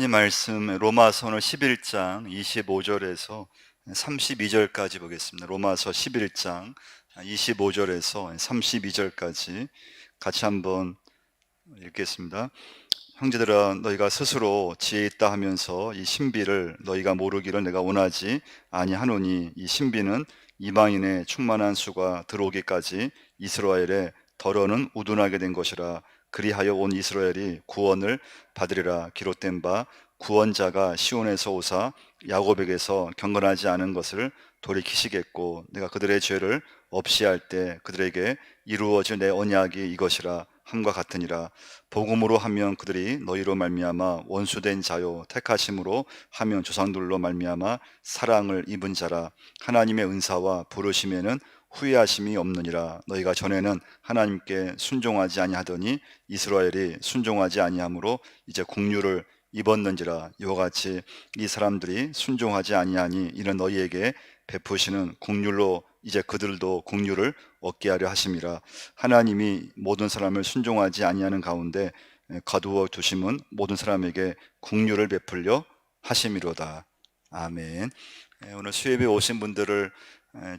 하나님 말씀 로마서 11장 25절에서 32절까지 보겠습니다. 로마서 11장 25절에서 32절까지 같이 한번 읽겠습니다. 형제들아, 너희가 스스로 지혜 있다 하면서 이 신비를 너희가 모르기를 내가 원하지 아니하노니, 이 신비는 이방인의 충만한 수가 들어오기까지 이스라엘의 덜어는 우둔하게 된 것이라. 그리하여 온 이스라엘이 구원을 받으리라. 기록된 바 구원자가 시온에서 오사 야곱에게서 경건하지 않은 것을 돌이키시겠고, 내가 그들의 죄를 없이 할 때 그들에게 이루어질 내 언약이 이것이라 함과 같으니라. 복음으로 하면 그들이 너희로 말미암아 원수된 자요, 택하심으로 하면 조상들로 말미암아 사랑을 입은 자라. 하나님의 은사와 부르심에는 후회하심이 없느니라. 너희가 전에는 하나님께 순종하지 아니하더니 이스라엘이 순종하지 아니하므로 이제 국류를 입었는지라. 이와 같이 이 사람들이 순종하지 아니하니 이는 너희에게 베푸시는 국률로 이제 그들도 국류를 얻게 하려 하심이라. 하나님이 모든 사람을 순종하지 아니하는 가운데 거두어 두심은 모든 사람에게 국류를 베풀려 하심이로다. 아멘. 오늘 수협에 오신 분들을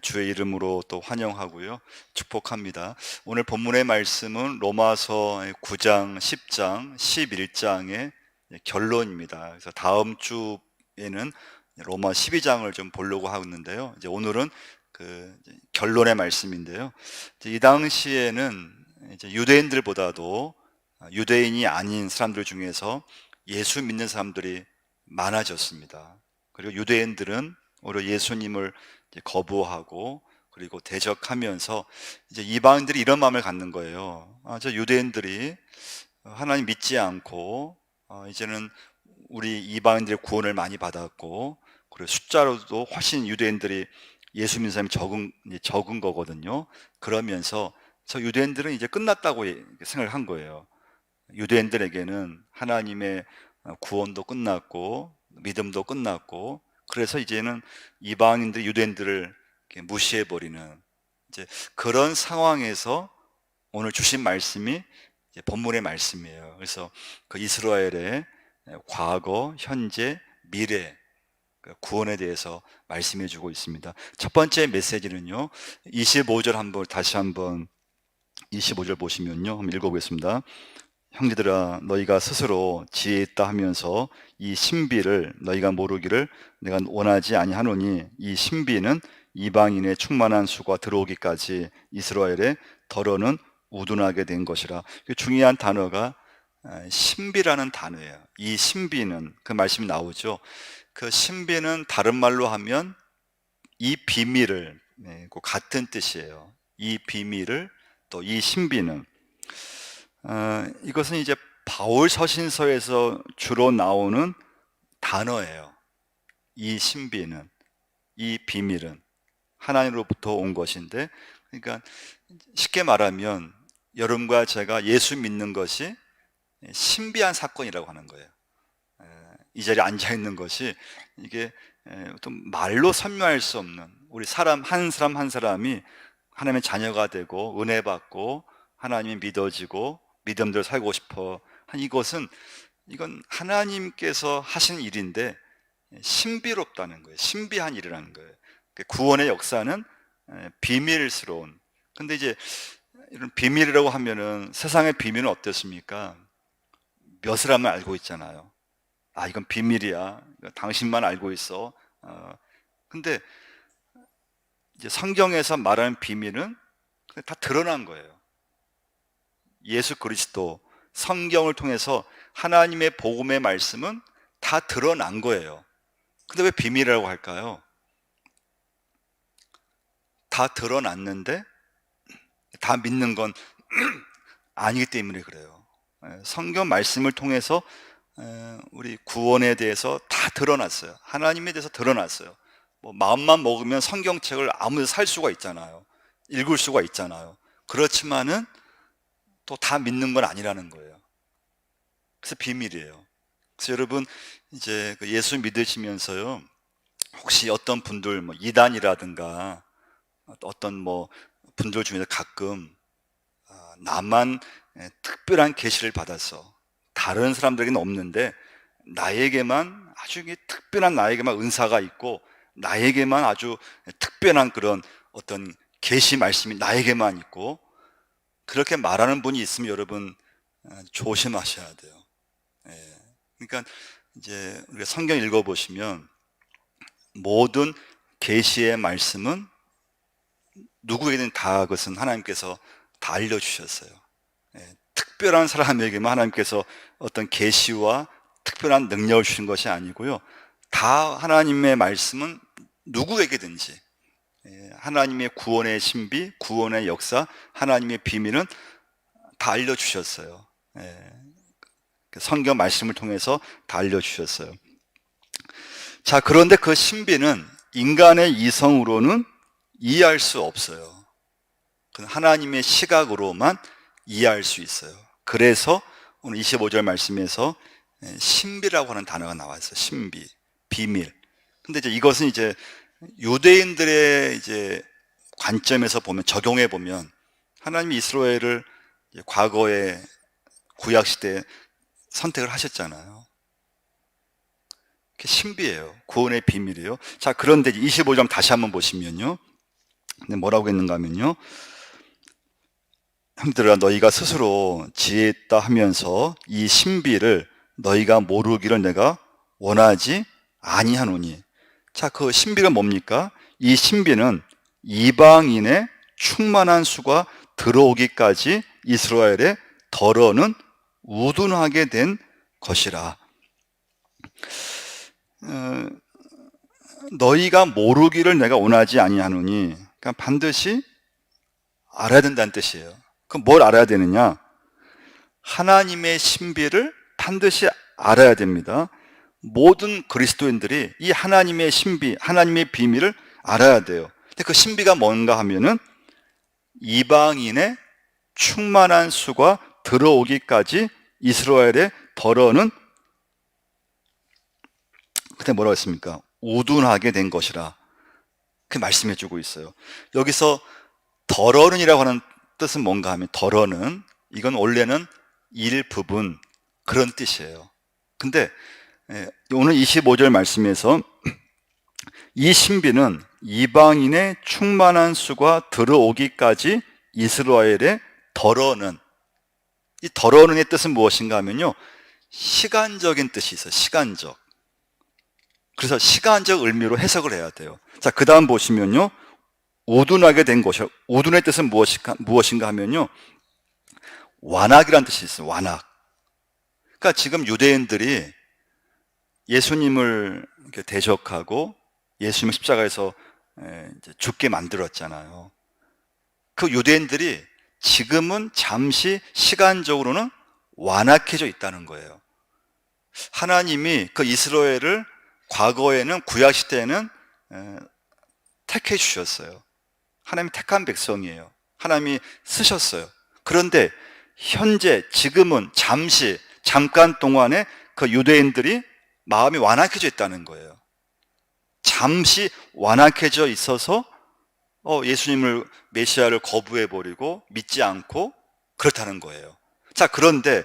주의 이름으로 또 환영하고요, 축복합니다. 오늘 본문의 말씀은 로마서 9장, 10장, 11장의 결론입니다. 그래서 다음 주에는 로마 12장을 좀 보려고 하고 있는데요, 이제 오늘은 그 결론의 말씀인데요, 이 당시에는 이제 유대인들보다도 유대인이 아닌 사람들 중에서 예수 믿는 사람들이 많아졌습니다. 그리고 유대인들은 오히려 예수님을 거부하고 그리고 대적하면서 이제 이방인들이 이런 마음을 갖는 거예요. 저 유대인들이 하나님 믿지 않고 이제는 우리 이방인들의 구원을 많이 받았고, 그리고 숫자로도 훨씬 유대인들이 예수 믿는 사람이 적은 거거든요. 그러면서 저 유대인들은 이제 끝났다고 생각을 한 거예요. 유대인들에게는 하나님의 구원도 끝났고 믿음도 끝났고, 그래서 이제는 이방인들이 유대인들을 무시해버리는 이제 그런 상황에서 오늘 주신 말씀이 이제 본문의 말씀이에요. 그래서 그 이스라엘의 과거, 현재, 미래 구원에 대해서 말씀해 주고 있습니다. 첫 번째 메시지는요, 25절 다시 한번 25절 보시면요, 한번 읽어보겠습니다. 형제들아, 너희가 스스로 지혜 있다 하면서 이 신비를 너희가 모르기를 내가 원하지 아니하노니, 이 신비는 이방인의 충만한 수가 들어오기까지 이스라엘의 덜어는 우둔하게 된 것이라. 중요한 단어가 신비라는 단어예요. 이 신비는, 그 말씀이 나오죠. 그 신비는 다른 말로 하면 이 비밀을, 같은 뜻이에요. 이 비밀을, 또 이 신비는 이것은 이제 바울 서신서에서 주로 나오는 단어예요. 이 신비는, 이 비밀은 하나님으로부터 온 것인데, 그러니까 쉽게 말하면 여러분과 제가 예수 믿는 것이 신비한 사건이라고 하는 거예요. 이 자리에 앉아 있는 것이 이게 어떤 말로 설명할 수 없는, 우리 사람 한 사람이 하나님의 자녀가 되고 은혜 받고 하나님이 믿어지고 믿음대로 살고 싶어 한 이건 하나님께서 하신 일인데 신비롭다는 거예요. 신비한 일이라는 거예요. 구원의 역사는 비밀스러운. 근데 이제 이런 비밀이라고 하면은 세상의 비밀은 어떻습니까? 몇 사람은 알고 있잖아요. 이건 비밀이야, 당신만 알고 있어. 근데 이제 성경에서 말하는 비밀은 다 드러난 거예요. 예수 그리스도, 성경을 통해서 하나님의 복음의 말씀은 다 드러난 거예요. 근데 왜 비밀이라고 할까요? 다 드러났는데 다 믿는 건 아니기 때문에 그래요. 성경 말씀을 통해서 우리 구원에 대해서 다 드러났어요. 하나님에 대해서 드러났어요. 마음만 먹으면 성경책을 아무 데서 살 수가 있잖아요. 읽을 수가 있잖아요. 그렇지만은 또 다 믿는 건 아니라는 거예요. 그래서 비밀이에요. 그래서 여러분, 이제 예수 믿으시면서요, 혹시 어떤 분들, 이단이라든가 어떤 분들 중에서 가끔 나만 특별한 계시를 받았어, 다른 사람들에게는 없는데 나에게만 아주 특별한 나에게만 은사가 있고 나에게만 아주 특별한 그런 어떤 계시 말씀이 나에게만 있고 그렇게 말하는 분이 있으면 여러분 조심하셔야 돼요. 예. 그러니까 이제 우리가 성경 읽어보시면 모든 계시의 말씀은 누구에게든 다 그것은 하나님께서 다 알려주셨어요. 예. 특별한 사람에게만 하나님께서 어떤 계시와 특별한 능력을 주신 것이 아니고요. 다 하나님의 말씀은 누구에게든지 하나님의 구원의 신비, 구원의 역사, 하나님의 비밀은 다 알려주셨어요. 성경 말씀을 통해서 다 알려주셨어요. 자, 그런데 그 신비는 인간의 이성으로는 이해할 수 없어요. 하나님의 시각으로만 이해할 수 있어요. 그래서 오늘 25절 말씀에서 신비라고 하는 단어가 나왔어요. 신비, 비밀. 근데 이제 이것은 이제 유대인들의 이제 관점에서 보면, 적용해 보면 하나님이 이스라엘을 과거에 구약 시대에 선택을 하셨잖아요. 그게 신비예요. 구원의 비밀이에요. 자, 그런데 25절 다시 한번 보시면요. 뭐라고 했는가 하면요. 형들아, 너희가 스스로 지혜 있다 하면서 이 신비를 너희가 모르기를 내가 원하지 아니하노니. 자, 그 신비가 뭡니까? 이 신비는 이방인의 충만한 수가 들어오기까지 이스라엘의 덜어는 우둔하게 된 것이라. 너희가 모르기를 내가 원하지 아니하노니. 그러니까 반드시 알아야 된다는 뜻이에요. 그럼 뭘 알아야 되느냐? 하나님의 신비를 반드시 알아야 됩니다. 모든 그리스도인들이 이 하나님의 신비, 하나님의 비밀을 알아야 돼요. 근데 그 신비가 뭔가 하면은 이방인의 충만한 수가 들어오기까지 이스라엘의 덜어는 그때 뭐라고 했습니까? 우둔하게 된 것이라. 그 말씀해 주고 있어요. 여기서 덜어는이라고 하는 뜻은 뭔가 하면, 덜어는 이건 원래는 일부분 그런 뜻이에요. 근데 오늘 25절 말씀에서 이 신비는 이방인의 충만한 수가 들어오기까지 이스라엘의 덜어는, 이 덜어는의 뜻은 무엇인가 하면요, 시간적인 뜻이 있어요. 시간적. 그래서 시간적 의미로 해석을 해야 돼요. 자, 그 다음 보시면요, 우둔하게 된 것이요. 우둔의 뜻은 무엇인가 하면요, 완악이라는 뜻이 있어요. 완악. 그러니까 지금 유대인들이 예수님을 이렇게 대적하고 예수님을 십자가에서 죽게 만들었잖아요. 그 유대인들이 지금은 잠시 시간적으로는 완악해져 있다는 거예요. 하나님이 그 이스라엘을 과거에는, 구약 시대에는 택해 주셨어요. 하나님이 택한 백성이에요. 하나님이 쓰셨어요. 그런데 현재, 지금은 잠깐 동안에 그 유대인들이 마음이 완악해져 있다는 거예요. 잠시 완악해져 있어서 예수님을, 메시아를 거부해버리고 믿지 않고 그렇다는 거예요. 자, 그런데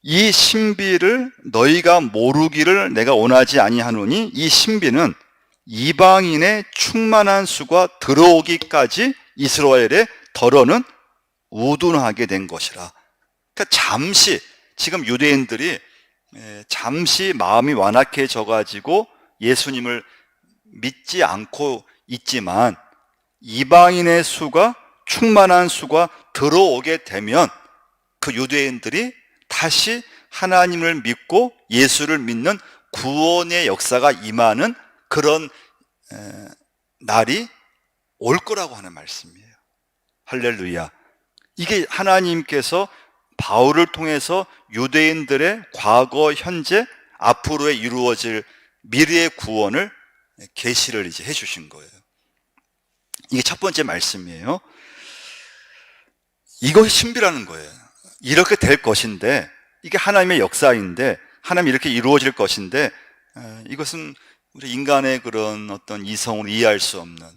이 신비를 너희가 모르기를 내가 원하지 아니하노니, 이 신비는 이방인의 충만한 수가 들어오기까지 이스라엘의 덜어는 우둔하게 된 것이라. 그러니까 잠시, 지금 유대인들이 잠시 마음이 완악해져 가지고 예수님을 믿지 않고 있지만, 이방인의 수가, 충만한 수가 들어오게 되면 그 유대인들이 다시 하나님을 믿고 예수를 믿는 구원의 역사가 임하는 그런 날이 올 거라고 하는 말씀이에요. 할렐루야. 이게 하나님께서 바울을 통해서 유대인들의 과거, 현재, 앞으로에 이루어질 미래의 구원을 계시를 이제 해주신 거예요. 이게 첫 번째 말씀이에요. 이것이 신비라는 거예요. 이렇게 될 것인데, 이게 하나님의 역사인데, 하나님이 이렇게 이루어질 것인데, 이것은 우리 인간의 그런 어떤 이성으로 이해할 수 없는,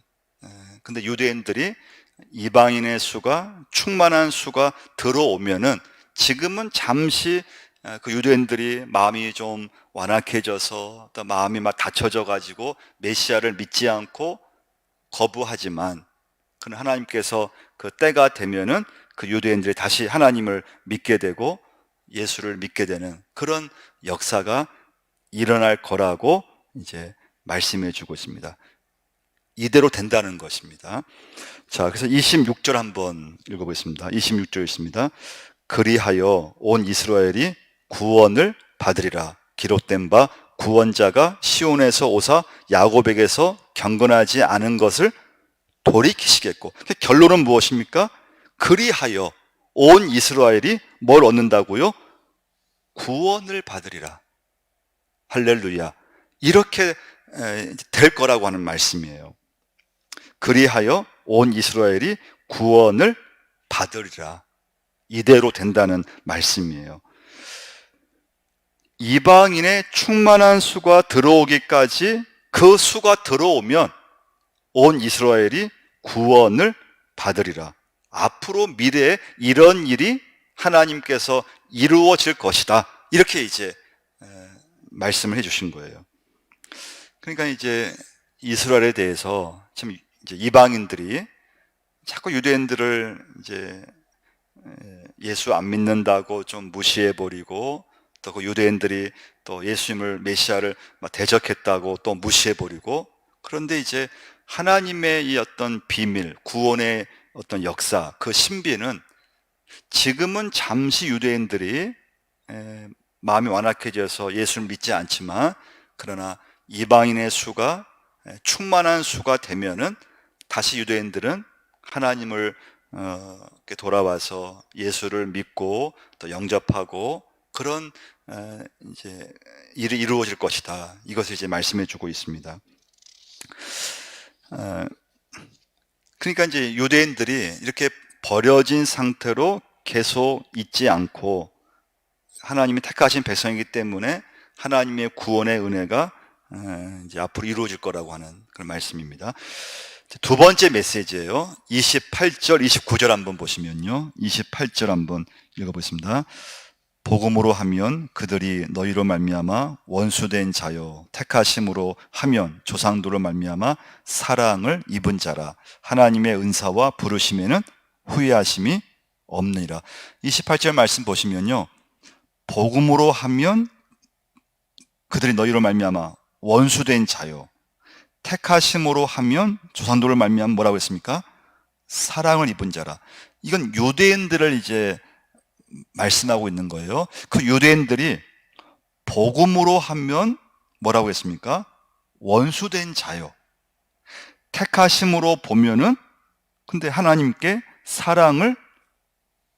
근데 유대인들이 이방인의 수가, 충만한 수가 들어오면은 지금은 잠시 그 유대인들이 마음이 좀 완악해져서 또 마음이 막 닫혀져 가지고 메시아를 믿지 않고 거부하지만, 그는 하나님께서 그 때가 되면은 그 유대인들이 다시 하나님을 믿게 되고 예수를 믿게 되는 그런 역사가 일어날 거라고 이제 말씀해 주고 있습니다. 이대로 된다는 것입니다. 자, 그래서 26절 한번 읽어보겠습니다. 26절 있습니다. 그리하여 온 이스라엘이 구원을 받으리라. 기록된 바 구원자가 시온에서 오사 야곱에게서 경건하지 않은 것을 돌이키시겠고. 결론은 무엇입니까? 그리하여 온 이스라엘이 뭘 얻는다고요? 구원을 받으리라. 할렐루야. 이렇게 될 거라고 하는 말씀이에요. 그리하여 온 이스라엘이 구원을 받으리라. 이대로 된다는 말씀이에요. 이방인의 충만한 수가 들어오기까지, 그 수가 들어오면 온 이스라엘이 구원을 받으리라. 앞으로 미래에 이런 일이 하나님께서 이루어질 것이다. 이렇게 이제 말씀을 해주신 거예요. 그러니까 이제 이스라엘에 대해서 참 이제 이방인들이 자꾸 유대인들을 이제 예수 안 믿는다고 좀 무시해버리고, 또 그 유대인들이 또 예수님을 메시아를 대적했다고 또 무시해버리고, 그런데 이제 하나님의 이 어떤 비밀, 구원의 어떤 역사, 그 신비는 지금은 잠시 유대인들이 마음이 완악해져서 예수를 믿지 않지만, 그러나 이방인의 수가 충만한 수가 되면은 다시 유대인들은 하나님을 돌아와서 예수를 믿고 또 영접하고 그런 이제 일이 이루어질 것이다. 이것을 이제 말씀해 주고 있습니다. 그러니까 이제 유대인들이 이렇게 버려진 상태로 계속 있지 않고 하나님이 택하신 백성이기 때문에 하나님의 구원의 은혜가 이제 앞으로 이루어질 거라고 하는 그런 말씀입니다. 두 번째 메시지예요. 28절, 29절 한번 보시면요. 28절 한번 읽어보겠습니다. 복음으로 하면 그들이 너희로 말미암아 원수된 자요, 택하심으로 하면 조상들로 말미암아 사랑을 입은 자라. 하나님의 은사와 부르심에는 후회하심이 없느니라. 28절 말씀 보시면요, 복음으로 하면 그들이 너희로 말미암아 원수된 자요, 택하심으로 하면 조상들로 말미암아 뭐라고 했습니까? 사랑을 입은 자라. 이건 유대인들을 이제 말씀하고 있는 거예요. 그 유대인들이 복음으로 하면 뭐라고 했습니까? 원수된 자요. 택하심으로 보면은 근데 하나님께 사랑을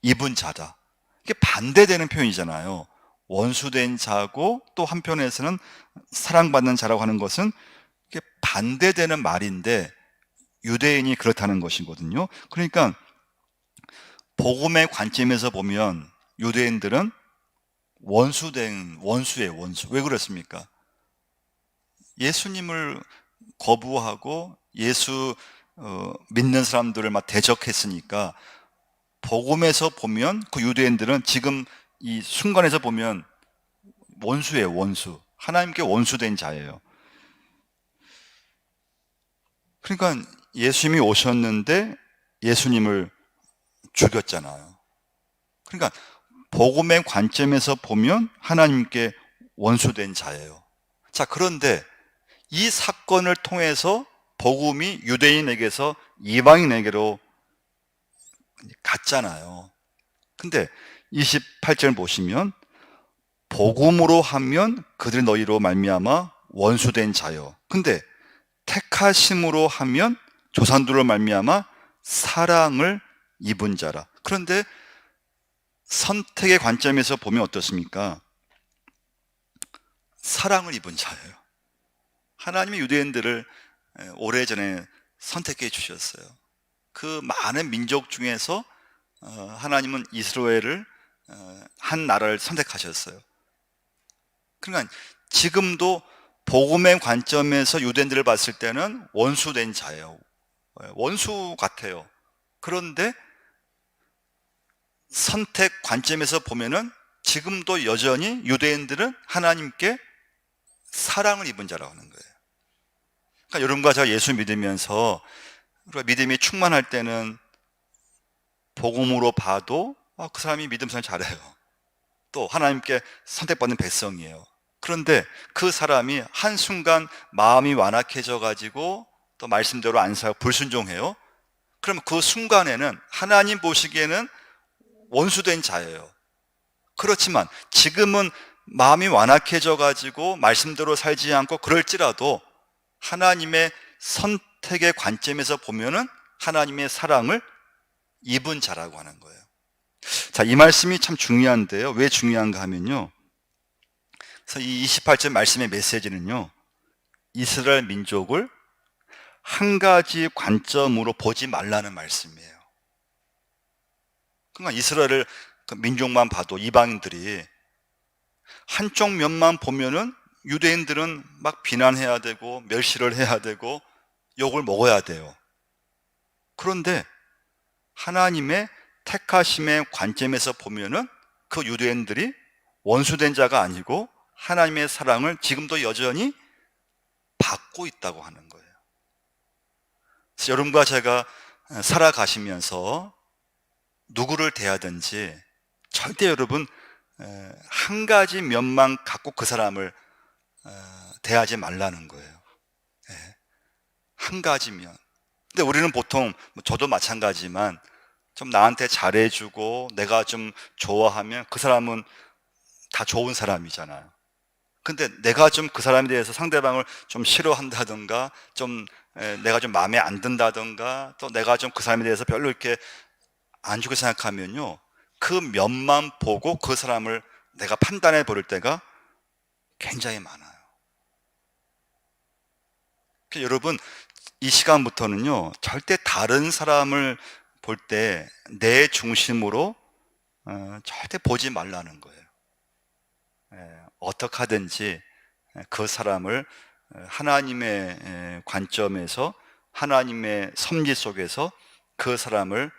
입은 자다. 이게 반대되는 표현이잖아요. 원수된 자고 또 한편에서는 사랑받는 자라고 하는 것은 이게 반대되는 말인데 유대인이 그렇다는 것이거든요. 그러니까 복음의 관점에서 보면 유대인들은 원수의 원수. 왜 그렇습니까? 예수님을 거부하고 예수 믿는 사람들을 막 대적했으니까 복음에서 보면 그 유대인들은 지금 이 순간에서 보면 원수예요, 원수. 하나님께 원수된 자예요. 그러니까 예수님이 오셨는데 예수님을 죽였잖아요. 그러니까 복음의 관점에서 보면 하나님께 원수된 자예요. 자, 그런데 이 사건을 통해서 복음이 유대인에게서 이방인에게로 갔잖아요. 근데 28절 보시면 복음으로 하면 그들이 너희로 말미암아 원수된 자요. 근데 택하심으로 하면 조상들로 말미암아 사랑을 입은 자라. 그런데 선택의 관점에서 보면 어떻습니까? 사랑을 입은 자예요. 하나님이 유대인들을 오래전에 선택해 주셨어요. 그 많은 민족 중에서 하나님은 이스라엘을 한 나라를 선택하셨어요. 그러니까 지금도 복음의 관점에서 유대인들을 봤을 때는 원수된 자예요. 원수 같아요. 그런데 선택 관점에서 보면은 지금도 여전히 유대인들은 하나님께 사랑을 입은 자라고 하는 거예요. 그러니까 여러분과 제가 예수 믿으면서 우리가 믿음이 충만할 때는 복음으로 봐도 그 사람이 믿음 생활 잘해요. 또 하나님께 선택받는 백성이에요. 그런데 그 사람이 한순간 마음이 완악해져 가지고 또 말씀대로 안 살고 불순종해요. 그러면 그 순간에는 하나님 보시기에는 원수된 자예요. 그렇지만 지금은 마음이 완악해져 가지고 말씀대로 살지 않고 그럴지라도 하나님의 선택의 관점에서 보면은 하나님의 사랑을 입은 자라고 하는 거예요. 자, 이 말씀이 참 중요한데요. 왜 중요한가 하면요. 그래서 이 28절 말씀의 메시지는요. 이스라엘 민족을 한 가지 관점으로 보지 말라는 말씀이에요. 그러니까 이스라엘을 그 민족만 봐도 이방인들이 한쪽 면만 보면은 유대인들은 막 비난해야 되고 멸시를 해야 되고 욕을 먹어야 돼요. 그런데 하나님의 택하심의 관점에서 보면은 그 유대인들이 원수된 자가 아니고 하나님의 사랑을 지금도 여전히 받고 있다고 하는 거예요. 그래서 여러분과 제가 살아가시면서 누구를 대하든지 절대 여러분 한 가지 면만 갖고 그 사람을 대하지 말라는 거예요. 한 가지 면. 근데 우리는 보통 저도 마찬가지지만 좀 나한테 잘해주고 내가 좀 좋아하면 그 사람은 다 좋은 사람이잖아요. 근데 내가 좀 그 사람에 대해서 상대방을 좀 싫어한다든가 좀 내가 좀 마음에 안 든다든가 또 내가 좀 그 사람에 대해서 별로 이렇게 안 좋게 생각하면요, 그 면만 보고 그 사람을 내가 판단해 버릴 때가 굉장히 많아요. 그러니까 여러분, 이 시간부터는요 절대 다른 사람을 볼 때 내 중심으로 절대 보지 말라는 거예요. 어떻게 하든지 그 사람을 하나님의 관점에서 하나님의 섭리 속에서 그 사람을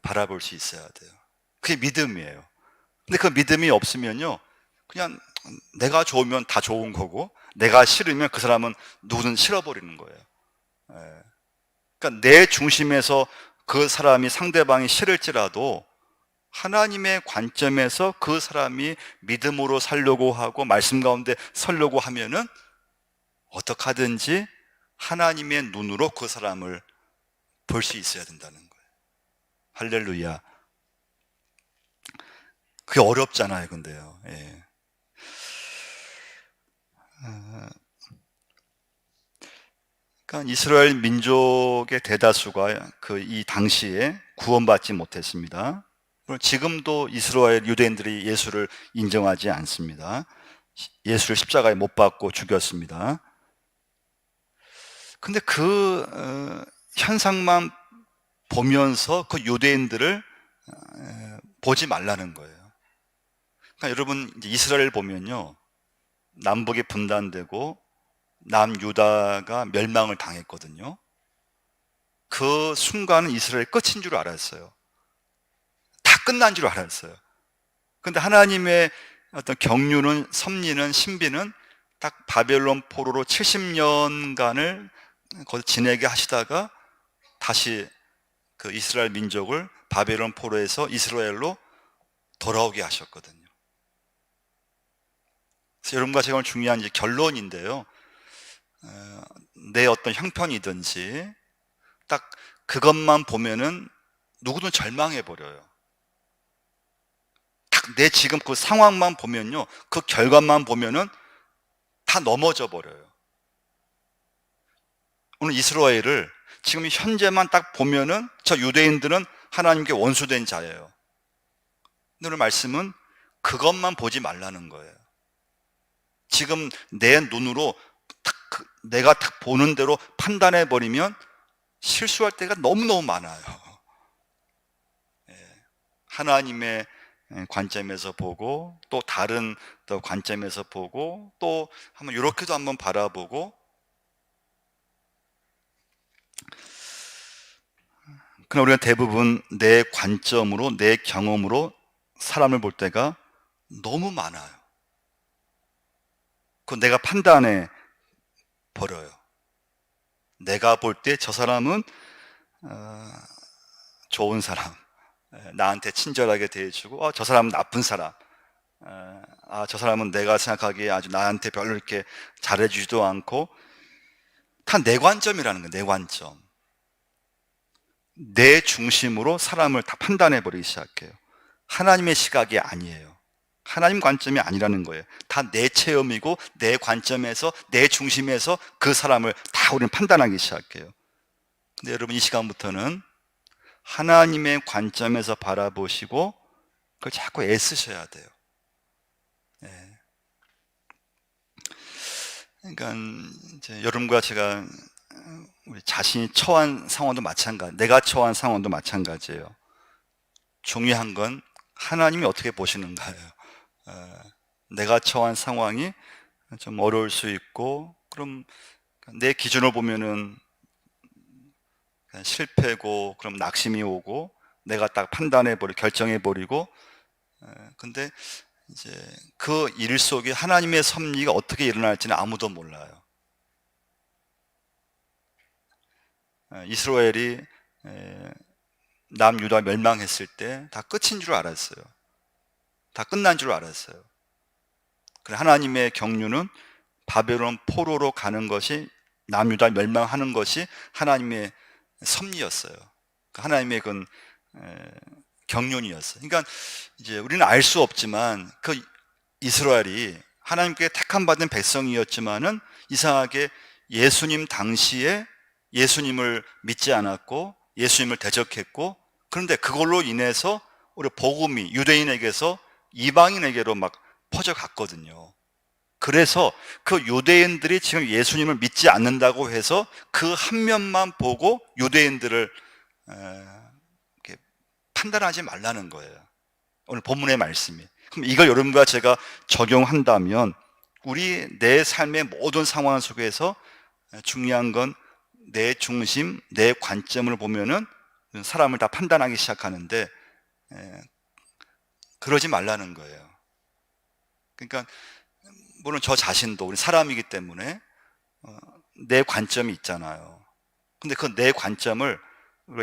바라볼 수 있어야 돼요. 그게 믿음이에요. 근데 그 믿음이 없으면요 그냥 내가 좋으면 다 좋은 거고 내가 싫으면 그 사람은 누구든 싫어버리는 거예요. 그러니까 내 중심에서 그 사람이 상대방이 싫을지라도 하나님의 관점에서 그 사람이 믿음으로 살려고 하고 말씀 가운데 서려고 하면은 어떻게 하든지 하나님의 눈으로 그 사람을 볼 수 있어야 된다는 거예요. 할렐루야. 그게 어렵잖아요, 근데요. 예. 그러니까 이스라엘 민족의 대다수가 그 이 당시에 구원받지 못했습니다. 지금도 이스라엘 유대인들이 예수를 인정하지 않습니다. 예수를 십자가에 못 박고 죽였습니다. 근데 그 현상만 보면서 그 유대인들을 보지 말라는 거예요. 그러니까 여러분 이스라엘 보면요, 남북이 분단되고 남유다가 멸망을 당했거든요. 그 순간은 이스라엘 끝인 줄 알았어요. 다 끝난 줄 알았어요. 근데 하나님의 어떤 경륜은, 섭리는, 신비는 딱 바벨론 포로로 70년간을 거기서 지내게 하시다가 다시 그 이스라엘 민족을 바벨론 포로에서 이스라엘로 돌아오게 하셨거든요. 그래서 여러분과 제가 오늘 중요한 이제 결론인데요, 내 어떤 형편이든지 딱 그것만 보면은 누구든 절망해 버려요. 딱 내 지금 그 상황만 보면요, 그 결과만 보면은 다 넘어져 버려요. 오늘 이스라엘을 지금 현재만 딱 보면은 저 유대인들은 하나님께 원수된 자예요. 오늘 말씀은 그것만 보지 말라는 거예요. 지금 내 눈으로 딱 내가 딱 보는 대로 판단해 버리면 실수할 때가 너무너무 많아요. 하나님의 관점에서 보고 또 다른 또 관점에서 보고 또 한번 이렇게도 한번 바라보고, 그러나 우리가 대부분 내 관점으로 내 경험으로 사람을 볼 때가 너무 많아요. 그건 내가 판단해 버려요. 내가 볼 때 저 사람은 좋은 사람, 나한테 친절하게 대해주고, 저 사람은 나쁜 사람, 저 사람은 내가 생각하기에 아주 나한테 별로 이렇게 잘해주지도 않고, 다 내 관점이라는 거예요. 내 관점. 내 중심으로 사람을 다 판단해 버리기 시작해요. 하나님의 시각이 아니에요. 하나님 관점이 아니라는 거예요. 다 내 체험이고 내 관점에서, 내 중심에서 그 사람을 다 우리는 판단하기 시작해요. 근데 여러분, 이 시간부터는 하나님의 관점에서 바라보시고 그걸 자꾸 애쓰셔야 돼요. 네. 그러니까 이제 여러분과 제가 우리 자신이 처한 상황도 마찬가지, 내가 처한 상황도 마찬가지예요. 중요한 건 하나님이 어떻게 보시는가예요. 내가 처한 상황이 좀 어려울 수 있고, 그럼 내 기준으로 보면은 실패고, 그럼 낙심이 오고, 내가 딱 판단해버리고 결정해버리고, 근데 이제 그 일 속에 하나님의 섭리가 어떻게 일어날지는 아무도 몰라요. 이스라엘이 남유다 멸망했을 때 다 끝인 줄 알았어요. 다 끝난 줄 알았어요. 그래, 하나님의 경륜은 바벨론 포로로 가는 것이, 남유다 멸망하는 것이 하나님의 섭리였어요. 하나님의 그 경륜이었어요. 그러니까 이제 우리는 알 수 없지만 그 이스라엘이 하나님께 택함 받은 백성이었지만은 이상하게 예수님 당시에 예수님을 믿지 않았고 예수님을 대적했고, 그런데 그걸로 인해서 우리 복음이 유대인에게서 이방인에게로 막 퍼져갔거든요. 그래서 그 유대인들이 지금 예수님을 믿지 않는다고 해서 그 한 면만 보고 유대인들을 이렇게 판단하지 말라는 거예요. 오늘 본문의 말씀이. 그럼 이걸 여러분과 제가 적용한다면 우리 내 삶의 모든 상황 속에서 중요한 건 내 중심, 내 관점을 보면은 사람을 다 판단하기 시작하는데, 그러지 말라는 거예요. 그러니까 물론 저 자신도 우리 사람이기 때문에 내 관점이 있잖아요. 근데 그 내 관점을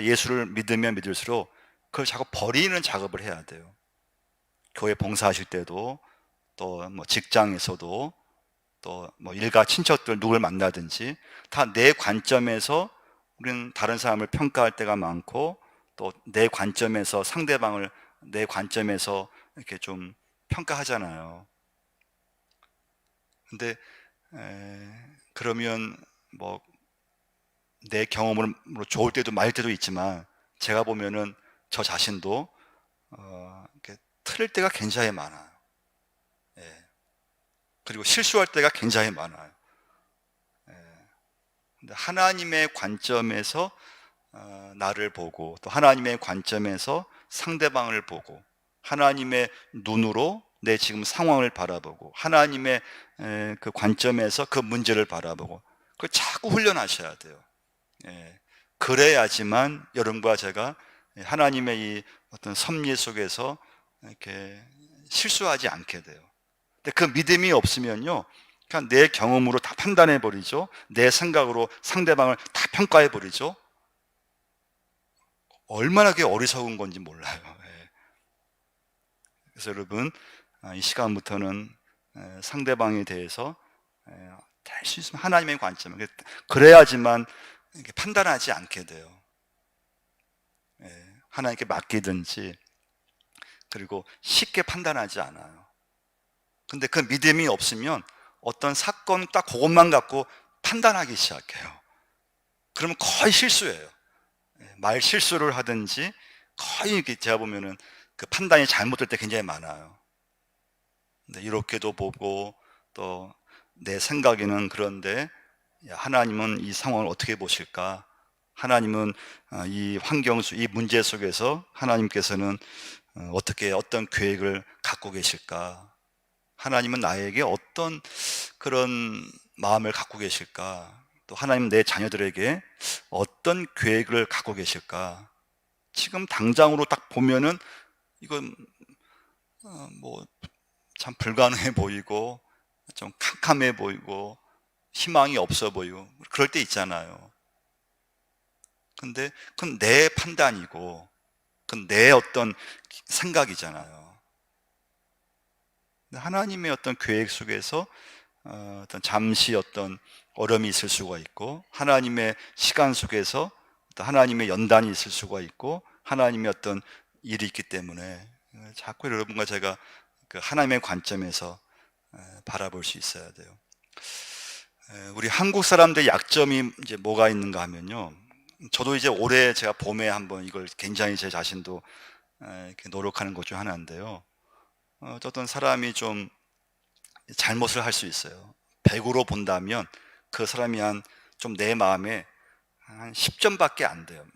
예수를 믿으면 믿을수록 그걸 자꾸 버리는 작업을 해야 돼요. 교회 봉사하실 때도, 또 뭐 직장에서도, 또 뭐 일가 친척들 누굴 만나든지 다 내 관점에서 우리는 다른 사람을 평가할 때가 많고, 또 내 관점에서 상대방을 내 관점에서 이렇게 좀 평가하잖아요. 근데 그러면 뭐 내 경험으로 좋을 때도 말릴 때도 있지만, 제가 보면은 저 자신도 이렇게 틀릴 때가 굉장히 많아요. 예. 그리고 실수할 때가 굉장히 많아요. 예. 근데 하나님의 관점에서 나를 보고, 또 하나님의 관점에서 상대방을 보고, 하나님의 눈으로 내 지금 상황을 바라보고, 하나님의 그 관점에서 그 문제를 바라보고, 그걸 자꾸 훈련하셔야 돼요. 예. 그래야지만 여러분과 제가 하나님의 이 어떤 섭리 속에서 이렇게 실수하지 않게 돼요. 근데 그 믿음이 없으면요, 그냥 내 경험으로 다 판단해 버리죠. 내 생각으로 상대방을 다 평가해 버리죠. 얼마나 그게 어리석은 건지 몰라요. 예. 그래서 여러분, 이 시간부터는 상대방에 대해서 할 수 있으면 하나님의 관점, 그래야지만 이렇게 판단하지 않게 돼요. 하나님께 맡기든지, 그리고 쉽게 판단하지 않아요. 근데 그 믿음이 없으면 어떤 사건 딱 그것만 갖고 판단하기 시작해요. 그러면 거의 실수예요. 말 실수를 하든지, 거의 이렇게 제가 보면은 그 판단이 잘못될 때 굉장히 많아요. 근데 이렇게도 보고, 또 내 생각에는 그런데 하나님은 이 상황을 어떻게 보실까? 하나님은 이 환경 속, 이 문제 속에서 하나님께서는 어떻게, 어떤 계획을 갖고 계실까? 하나님은 나에게 어떤 그런 마음을 갖고 계실까? 또 하나님은 내 자녀들에게 어떤 계획을 갖고 계실까? 지금 당장으로 딱 보면은 이건 뭐 참 불가능해 보이고 좀 캄캄해 보이고 희망이 없어 보이고 그럴 때 있잖아요. 근데 그건 내 판단이고 그건 내 어떤 생각이잖아요. 하나님의 어떤 계획 속에서 어떤 잠시 어떤 어려움이 있을 수가 있고, 하나님의 시간 속에서 어떤 하나님의 연단이 있을 수가 있고, 하나님의 어떤 일이 있기 때문에 자꾸 여러분과 제가 그 하나님의 관점에서 바라볼 수 있어야 돼요. 우리 한국 사람들의 약점이 이제 뭐가 있는가 하면요. 저도 이제 올해 제가 봄에 한번 이걸 굉장히 제 자신도 이렇게 노력하는 것 중 하나인데요. 어떤 사람이 좀 잘못을 할 수 있어요. 100으로 본다면 그 사람이 좀 내 마음에 한 10점밖에 안 돼요.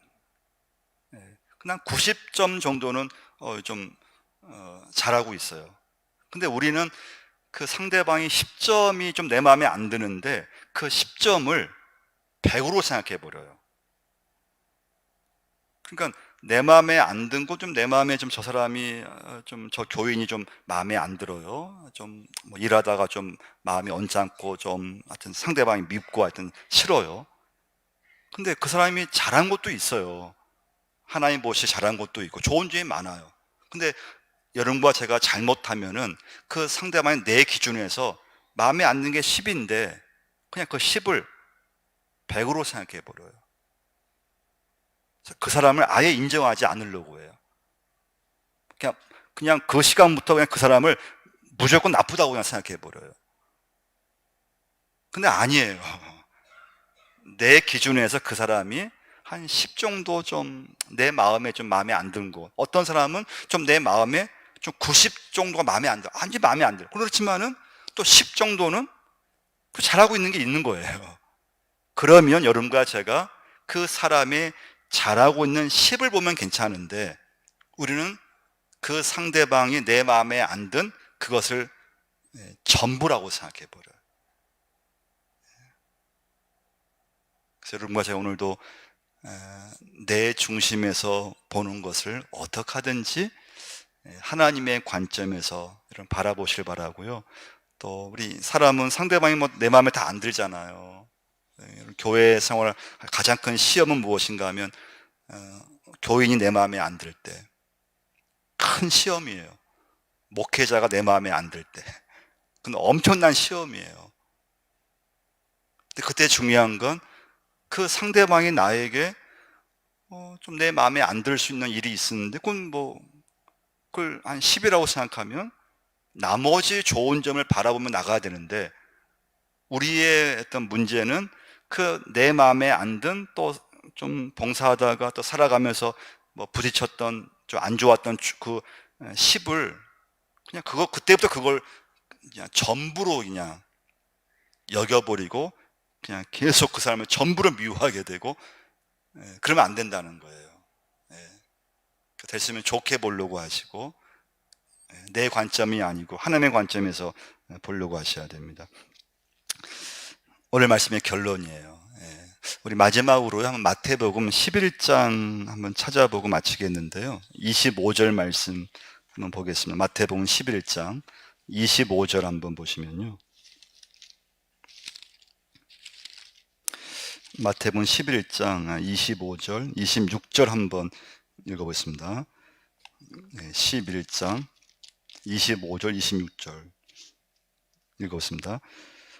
그냥 90점 정도는 좀 잘하고 있어요. 근데 우리는 그 상대방이 10점이 좀 내 마음에 안 드는데 그 10점을 100으로 생각해 버려요. 그러니까 내 마음에 안 든 거 좀 내 마음에 좀 저 사람이 좀 저 교인이 좀 마음에 안 들어요. 좀 뭐 일하다가 좀 마음이 언짢고 좀 하여튼 상대방이 밉고 하여튼 싫어요. 근데 그 사람이 잘한 것도 있어요. 하나님 보시 잘한 것도 있고 좋은 점이 많아요. 근데 여러분과 제가 잘못하면은 그 상대방이 내 기준에서 마음에 안 드는 게 10인데 그냥 그 10을 100으로 생각해 버려요. 그 사람을 아예 인정하지 않으려고 해요. 그냥 그 시간부터 그냥 그 사람을 무조건 나쁘다고 그냥 생각해 버려요. 근데 아니에요. 내 기준에서 그 사람이 한 10 정도 좀 내 마음에 좀 마음에 안 든 거. 어떤 사람은 좀 내 마음에 좀 90 정도가 마음에 안 들어. 아니, 마음에 안 들어. 그렇지만은 또 10 정도는 잘하고 있는 게 있는 거예요. 그러면 여러분과 제가 그 사람의 잘하고 있는 10을 보면 괜찮은데 우리는 그 상대방이 내 마음에 안 든 그것을 전부라고 생각해 버려요. 그래서 여러분과 제가 오늘도 내 중심에서 보는 것을 어떻게 하든지 하나님의 관점에서 이런 바라보실 바라고요. 또 우리 사람은 상대방이 뭐 내 마음에 다 안 들잖아요. 교회 생활 가장 큰 시험은 무엇인가 하면 교인이 내 마음에 안 들 때 큰 시험이에요. 목회자가 내 마음에 안 들 때 그건 엄청난 시험이에요. 근데 그때 중요한 건 그 상대방이 나에게 좀 내 마음에 안 들 수 있는 일이 있었는데 그걸 한 10이라고 생각하면 나머지 좋은 점을 바라보며 나가야 되는데 우리의 어떤 문제는 그 내 마음에 안 든 또 좀 봉사하다가 또 살아가면서 뭐 부딪혔던 좀 안 좋았던 그 10을 그냥 그때부터 그걸 그냥 전부로 그냥 여겨버리고 그냥 계속 그 사람을 전부로 미워하게 되고 그러면 안 된다는 거예요. 됐으면 좋게 보려고 하시고 내 관점이 아니고 하나님의 관점에서 보려고 하셔야 됩니다. 오늘 말씀의 결론이에요. 우리 마지막으로 한번 마태복음 11장 한번 찾아보고 마치겠는데요. 25절 말씀 한번 보겠습니다. 마태복음 11장 25절 한번 보시면요. 마태복음 11장 25절, 26절 한번 읽어보겠습니다. 11장 25절, 26절 읽어보겠습니다.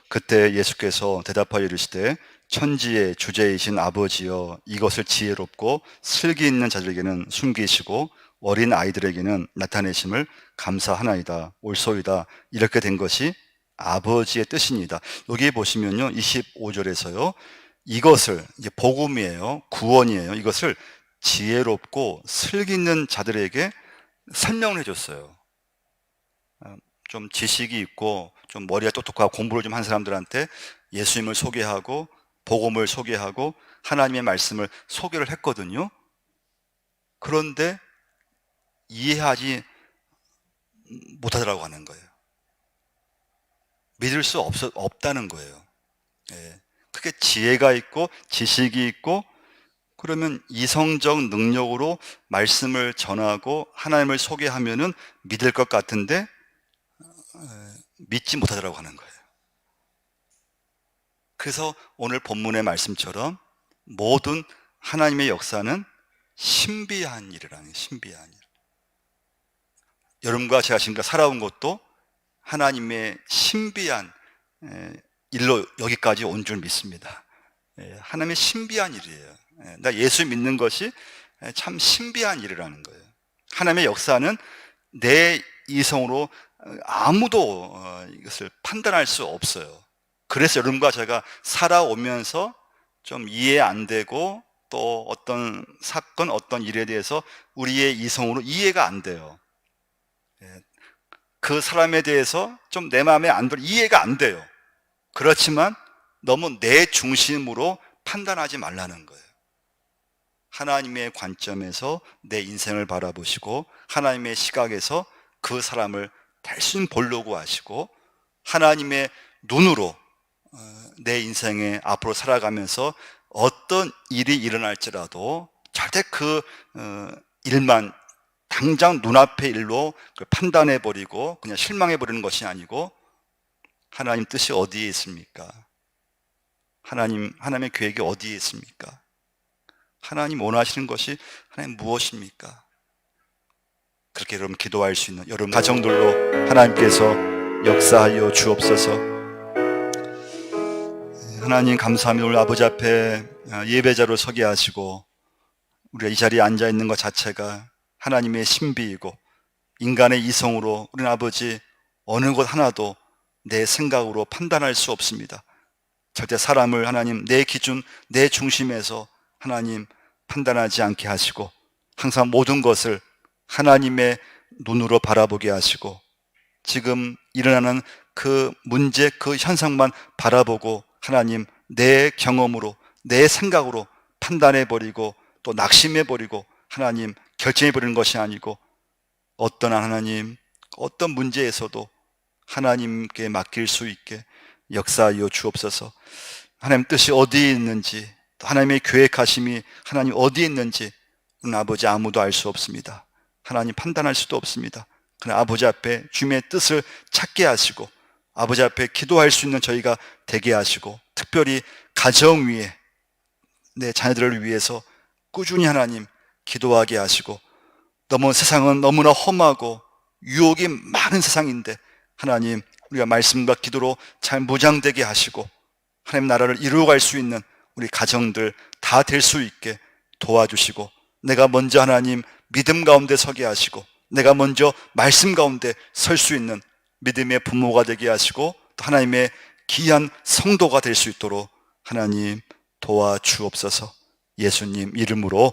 그때 예수께서 대답하여 이르시되 천지의 주제이신 아버지여 이것을 지혜롭고 슬기 있는 자들에게는 숨기시고 어린 아이들에게는 나타내심을 감사하나이다. 옳소이다. 이렇게 된 것이 아버지의 뜻이니다. 여기 보시면요 25절에서요 이것을 이제 복음이에요. 구원이에요. 이것을 지혜롭고 슬기 있는 자들에게 설명을 해줬어요. 좀 지식이 있고 좀 머리가 똑똑하고 공부를 좀 한 사람들한테 예수님을 소개하고 복음을 소개하고 하나님의 말씀을 소개를 했거든요. 그런데 이해하지 못하더라고 하는 거예요. 믿을 수 없다는 거예요. 그게 지혜가 있고 지식이 있고 그러면 이성적 능력으로 말씀을 전하고 하나님을 소개하면은 믿을 것 같은데 믿지 못하더라고 하는 거예요. 그래서 오늘 본문의 말씀처럼 모든 하나님의 역사는 신비한 일이라는, 신비한 일. 여러분과 제가 지금까지 살아온 것도 하나님의 신비한 일로 여기까지 온 줄 믿습니다. 하나님의 신비한 일이에요. 나 예수 믿는 것이 참 신비한 일이라는 거예요. 하나님의 역사는 내 이성으로 아무도 이것을 판단할 수 없어요. 그래서 여러분과 제가 살아오면서 좀 이해 안 되고 또 어떤 사건, 어떤 일에 대해서 우리의 이성으로 이해가 안 돼요. 그 사람에 대해서 좀 내 마음에 안 들어, 이해가 안 돼요. 그렇지만 너무 내 중심으로 판단하지 말라는 거예요. 하나님의 관점에서 내 인생을 바라보시고 하나님의 시각에서 그 사람을 대신 보려고 하시고 하나님의 눈으로 내 인생에 앞으로 살아가면서 어떤 일이 일어날지라도 절대 그 일만 당장 눈앞의 일로 판단해버리고 그냥 실망해버리는 것이 아니고 하나님 뜻이 어디에 있습니까? 하나님의 계획이 어디에 있습니까? 하나님 원하시는 것이 하나님 무엇입니까? 그렇게 여러분 기도할 수 있는 여러분 가정들로 하나님께서 역사하여 주옵소서. 하나님 감사합니다. 오늘 아버지 앞에 예배자로 서게 하시고 우리가 이 자리에 앉아 있는 것 자체가 하나님의 신비이고 인간의 이성으로 우리는 아버지 어느 것 하나도 내 생각으로 판단할 수 없습니다. 절대 사람을 하나님 내 기준, 내 중심에서 하나님 판단하지 않게 하시고 항상 모든 것을 하나님의 눈으로 바라보게 하시고 지금 일어나는 그 문제, 그 현상만 바라보고 하나님 내 경험으로 내 생각으로 판단해버리고 또 낙심해버리고 하나님 결정해버리는 것이 아니고 어떤 하나님 어떤 문제에서도 하나님께 맡길 수 있게 역사하여 주옵소서. 하나님 뜻이 어디에 있는지 또 하나님의 계획하심이 하나님 어디에 있는지 아버지 아무도 알 수 없습니다. 하나님 판단할 수도 없습니다. 그러나 아버지 앞에 주님의 뜻을 찾게 하시고 아버지 앞에 기도할 수 있는 저희가 되게 하시고 특별히 가정 위에 내 자녀들을 위해서 꾸준히 하나님 기도하게 하시고 너무 세상은 너무나 험하고 유혹이 많은 세상인데 하나님 우리가 말씀과 기도로 잘 무장되게 하시고 하나님 나라를 이루어갈 수 있는 우리 가정들 다 될 수 있게 도와주시고 내가 먼저 하나님 믿음 가운데 서게 하시고 내가 먼저 말씀 가운데 설 수 있는 믿음의 부모가 되게 하시고 또 하나님의 귀한 성도가 될 수 있도록 하나님 도와주옵소서. 예수님 이름으로